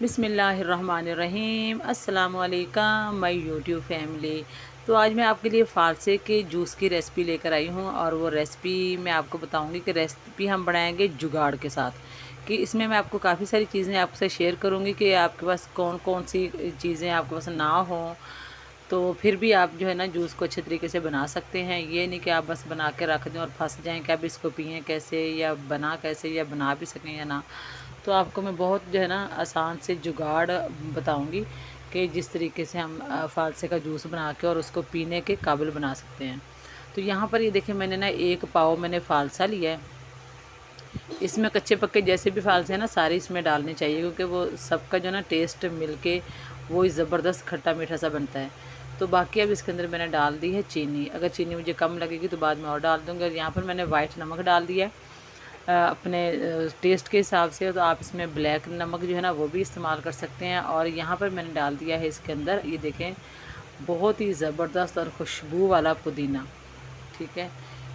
बिस्मिल्लाहिर्रहमानिर्रहीम। अस्सलाम वालेकुम माय यूट्यूब फैमिली। तो आज मैं आपके लिए फ़ालसे के जूस की रेसिपी लेकर आई हूँ और वो रेसिपी मैं आपको बताऊँगी कि रेसिपी हम बनाएंगे जुगाड़ के साथ। कि इसमें मैं आपको काफ़ी सारी चीज़ें आपसे शेयर करूँगी कि आपके पास कौन कौन सी चीज़ें आपके पास ना हों, तो फिर भी आप जो है ना जूस को अच्छे तरीके से बना सकते हैं। ये नहीं कि आप बस बना के रख दें और फंस जाएं कि अब इसको पिएँ कैसे या बना कैसे या बना भी सकें या ना। तो आपको मैं बहुत जो है ना आसान से जुगाड़ बताऊंगी कि जिस तरीके से हम फ़ालसे का जूस बना के और उसको पीने के काबिल बना सकते हैं। तो यहाँ पर ये देखिए मैंने ना 1 पाव मैंने फ़ालसा लिया है। इसमें कच्चे पक्के जैसे भी फ़ालसे हैं ना सारे इसमें डालने चाहिए, क्योंकि वो सबका जो ना टेस्ट मिलके वो ज़बरदस्त खट्टा मीठा सा बनता है। तो बाकी अब इसके अंदर मैंने डाल दी है चीनी। अगर चीनी मुझे कम लगेगी तो बाद में और डाल दूँगी। और यहाँ पर मैंने वाइट नमक डाल दिया है अपने टेस्ट के हिसाब से। तो आप इसमें ब्लैक नमक जो है ना वो भी इस्तेमाल कर सकते हैं। और यहाँ पर मैंने डाल दिया है इसके अंदर, ये देखें, बहुत ही ज़बरदस्त और खुशबू वाला पुदीना। ठीक है,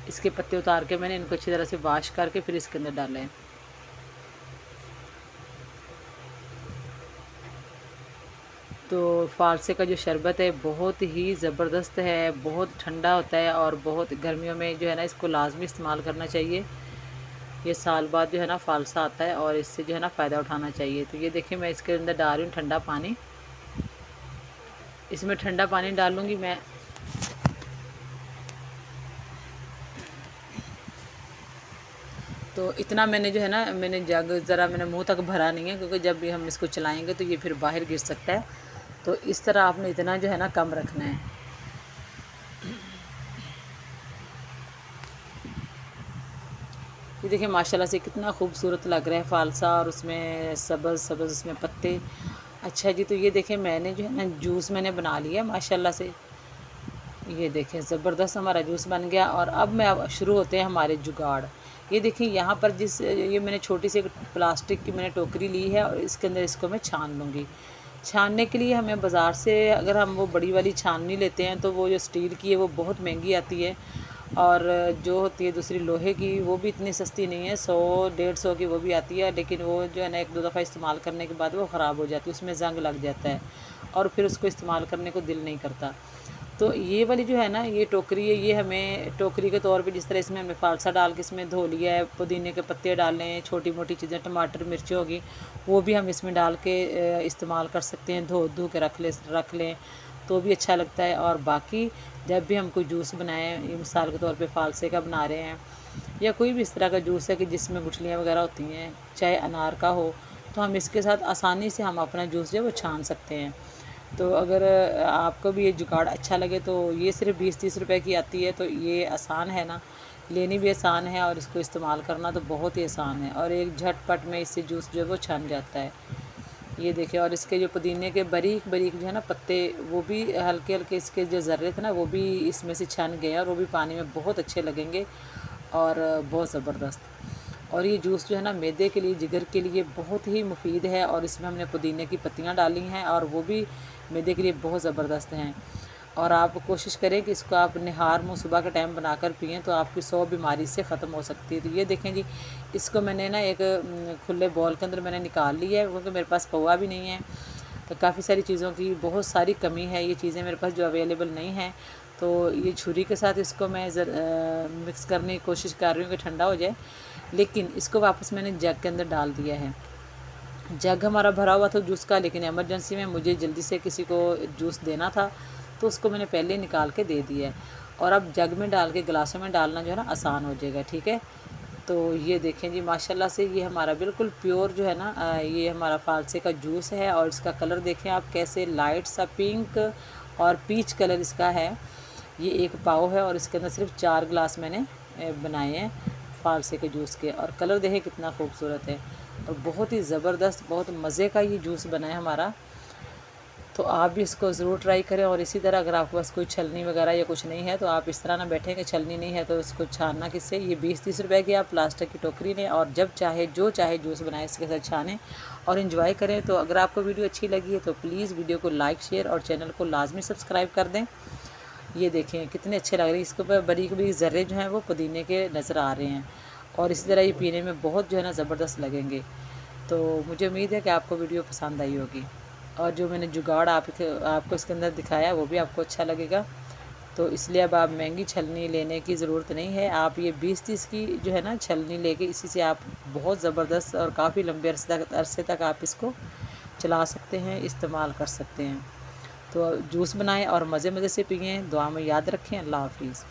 इसके पत्ते उतार के मैंने इनको अच्छी तरह से वॉश करके फिर इसके अंदर डाले हैं। तो फ़ालसे का जो शरबत है बहुत ही ज़बरदस्त है, बहुत ठंडा होता है और बहुत गर्मियों में जो है ना इसको लाजमी इस्तेमाल करना चाहिए। ये साल बाद जो है ना फ़ालसा आता है और इससे जो है ना फ़ायदा उठाना चाहिए। तो ये देखिए मैं इसके अंदर डाल रही हूँ ठंडा पानी। इसमें ठंडा पानी डालूँगी मैं। तो इतना मैंने जो है ना मैंने जग ज़रा मैंने मुँह तक भरा नहीं है, क्योंकि जब भी हम इसको चलाएँगे तो ये फिर बाहर गिर सकता है। तो इस तरह आपने इतना जो है ना कम रखना है। ये देखिए माशाल्लाह से कितना खूबसूरत लग रहा है फ़ालसा, और उसमें सब्ज़ सब्ज़ उसमें पत्ते। अच्छा जी, तो ये देखें मैंने जो है ना जूस मैंने बना लिया माशाल्लाह से। ये देखें ज़बरदस्त हमारा जूस बन गया। और अब शुरू होते हैं हमारे जुगाड़। ये देखिए यहाँ पर ये मैंने छोटी सी एक प्लास्टिक की मैंने टोकरी ली है और इसके अंदर इसको मैं छान लूँगी। छानने के लिए हमें बाज़ार से अगर हम वो बड़ी वाली छाननी लेते हैं तो वो जो स्टील की है वो बहुत महंगी आती है। और जो होती है दूसरी लोहे की वो भी इतनी सस्ती नहीं है, 100 150 की वो भी आती है। लेकिन वो जो है ना 1 2 दफ़ा इस्तेमाल करने के बाद वो ख़राब हो जाती है, उसमें ज़ंग लग जाता है और फिर उसको इस्तेमाल करने को दिल नहीं करता। तो ये वाली जो है ना ये टोकरी है, ये हमें टोकरी के तौर पे जिस तरह इसमें हमने फ़ालसा डाल के इसमें धो लिया है, पुदीने के पत्ते डाले हैं, छोटी मोटी चीज़ें टमाटर मिर्ची होगी वो भी हम इसमें डाल के इस्तेमाल कर सकते हैं। धो धो के रख लें तो भी अच्छा लगता है। और बाकी जब भी हम कोई जूस बनाएं, ये मिसाल के तौर पे फ़ालसे का बना रहे हैं या कोई भी इस तरह का जूस है कि जिसमें गुठलियाँ वगैरह होती हैं, चाहे अनार का हो, तो हम इसके साथ आसानी से हम अपना जूस जो है वो छान सकते हैं। तो अगर आपको भी ये जुगाड़ अच्छा लगे तो ये सिर्फ 20-30 रुपए की आती है। तो ये आसान है ना, लेनी भी आसान है और इसको इस्तेमाल करना तो बहुत ही आसान है। और एक झटपट में इससे जूस जो है वो छन जाता है। ये देखिए, और इसके जो पुदीने के बारीक बारीक जो है ना पत्ते वो भी हल्के हल्के इसके जो ज़र्रे थे ना वो भी इसमें से छन गए हैं और वो भी पानी में बहुत अच्छे लगेंगे और बहुत ज़बरदस्त। और ये जूस जो है ना मैदे के लिए, जिगर के लिए बहुत ही मुफीद है। और इसमें हमने पुदीने की पत्तियाँ डाली हैं और वो भी मैदे के लिए बहुत ज़बरदस्त हैं। और आप कोशिश करें कि इसको आप निहार मुँह सुबह के टाइम बनाकर पिएँ तो आपकी 100 बीमारी से ख़त्म हो सकती है। तो ये देखें जी, इसको मैंने ना एक खुले बॉल के अंदर मैंने निकाल लिया है, क्योंकि मेरे पास पौआ भी नहीं है। तो काफ़ी सारी चीज़ों की बहुत सारी कमी है, ये चीज़ें मेरे पास जो अवेलेबल नहीं हैं। तो ये छुरी के साथ इसको मैं मिक्स करने की कोशिश कर रही हूँ कि ठंडा हो जाए। लेकिन इसको वापस मैंने जग के अंदर डाल दिया है। जग हमारा भरा हुआ था जूस का, लेकिन इमरजेंसी में मुझे जल्दी से किसी को जूस देना था तो उसको मैंने पहले निकाल के दे दिया है। और अब जग में डाल के गिलासों में डालना जो है ना आसान हो जाएगा। ठीक है, तो ये देखें जी माशाल्लाह से ये हमारा बिल्कुल प्योर जो है ना ये हमारा फ़ालसे का जूस है। और इसका कलर देखें आप कैसे लाइट सा पिंक और पीच कलर इसका है। ये 1 पाव है और इसके अंदर सिर्फ 4 गिलास मैंने बनाए हैं फ़ालसे के जूस के। और कलर देखें कितना खूबसूरत है और बहुत ही ज़बरदस्त, बहुत मज़े का ये जूस बना है हमारा। तो आप भी इसको ज़रूर ट्राई करें। और इसी तरह अगर आपके पास कोई छलनी वगैरह या कुछ नहीं है तो आप इस तरह ना बैठें कि छलनी नहीं है तो इसको छानना किससे। ये 20-30 रुपए की आप प्लास्टिक की टोकरी लें और जब चाहे जो चाहे जूस बनाए इसके साथ छानें और इन्जॉय करें। तो अगर आपको वीडियो अच्छी लगी है तो प्लीज़ वीडियो को लाइक, शेयर और चैनल को लाजमी सब्सक्राइब कर दें। ये देखें कितने अच्छे लग रहे हैं, इसके ऊपर बारीक बारीक ज़र्रे जो हैं वो पुदीने के नज़र आ रहे हैं। और इसी तरह ये पीने में बहुत जो है ना ज़बरदस्त लगेंगे। तो मुझे उम्मीद है कि आपको वीडियो पसंद आई होगी, और जो मैंने जुगाड़ आपको इसके अंदर दिखाया वो भी आपको अच्छा लगेगा। तो इसलिए अब आप महंगी छलनी लेने की ज़रूरत नहीं है। आप ये 20-30 की जो है ना छलनी लेके इसी से आप बहुत ज़बरदस्त और काफ़ी लंबे अरसे तक आप इसको चला सकते हैं, इस्तेमाल कर सकते हैं। तो जूस बनाएं और मज़े मज़े से पिएं। दुआ में याद रखें। अल्लाह हाफिज़।